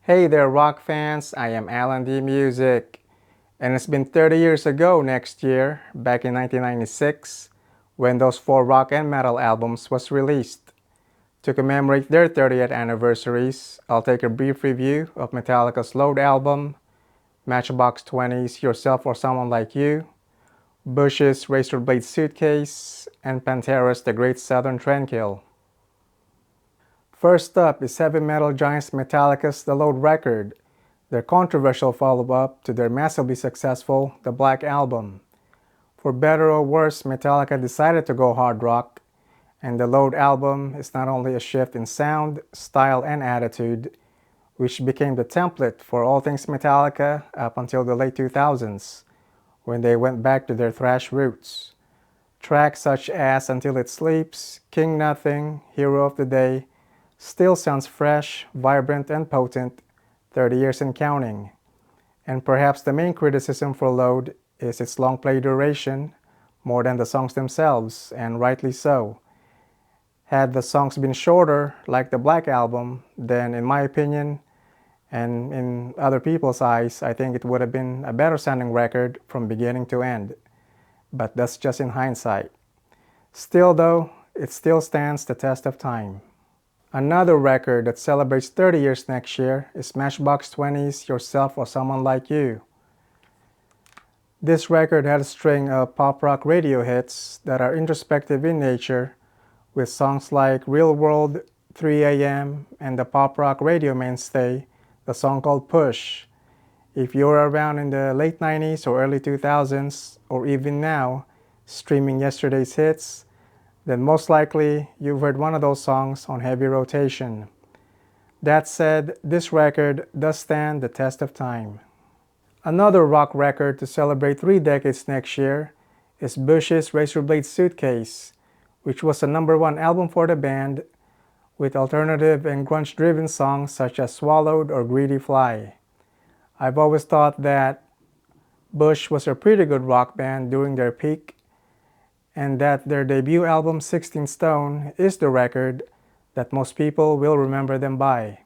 Hey there, rock fans. I am Alan D Music. And it's been 30 years ago next year, back in 1996, when those four rock and metal albums was released. To commemorate their 30th anniversaries, I'll take a brief review of Metallica's Load album, Matchbox 20's Yourself or Someone Like You, Bush's Razor Blade Suitcase, and Pantera's The Great Southern Trendkill. First up is heavy metal giants Metallica's The Load record, their controversial follow-up to their massively successful The Black Album. For better or worse, Metallica decided to go hard rock, and the Load album is not only a shift in sound, style, and attitude, which became the template for all things Metallica up until the late 2000s, when they went back to their thrash roots. Tracks such as Until It Sleeps, King Nothing, Hero of the Day still sounds fresh, vibrant, and potent 30 years and counting. And perhaps the main criticism for Load is its long play duration, more than the songs themselves, and rightly so. Had the songs been shorter, like the Black Album, then in my opinion, and in other people's eyes, I think it would have been a better sounding record from beginning to end. But that's just in hindsight. Still though, it still stands the test of time. Another record that celebrates 30 years next year is Matchbox 20's Yourself or Someone Like You. This record had a string of pop rock radio hits that are introspective in nature, with songs like Real World, 3 AM, and the pop rock radio mainstay, the song called Push. If you're around in the late 90s or early 2000s, or even now, streaming yesterday's hits, then most likely you've heard one of those songs on heavy rotation. That said, this record does stand the test of time. Another rock record to celebrate 3 decades next year is Bush's Razor Blade Suitcase, which was a #1 album for the band, with alternative and grunge-driven songs such as Swallowed or Greedy Fly. I've always thought that Bush was a pretty good rock band during their peak, and that their debut album 16 Stone is the record that most people will remember them by.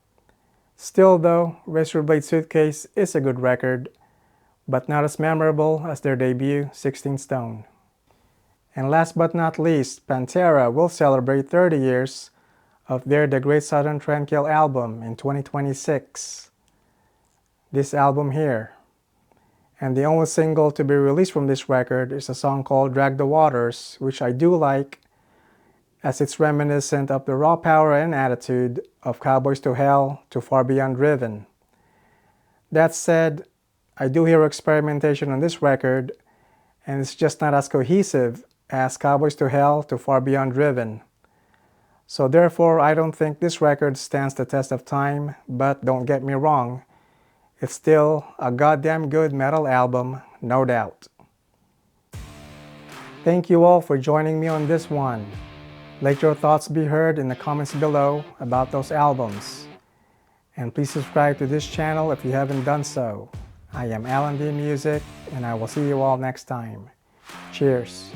Still though, Razor Blade Suitcase is a good record, but not as memorable as their debut 16 Stone. And last but not least, Pantera will celebrate 30 years of their The Great Southern Trendkill album in 2026. This album here. And the only single to be released from this record is a song called Drag the Waters, which I do like, as it's reminiscent of the raw power and attitude of Cowboys to Hell to Far Beyond Driven. That said, I do hear experimentation on this record, and it's just not as cohesive as Cowboys to Hell to Far Beyond Driven. So therefore, I don't think this record stands the test of time, but don't get me wrong, it's still a goddamn good metal album, no doubt. Thank you all for joining me on this one. Let your thoughts be heard in the comments below about those albums. And please subscribe to this channel if you haven't done so. I am Alan D Music, and I will see you all next time. Cheers.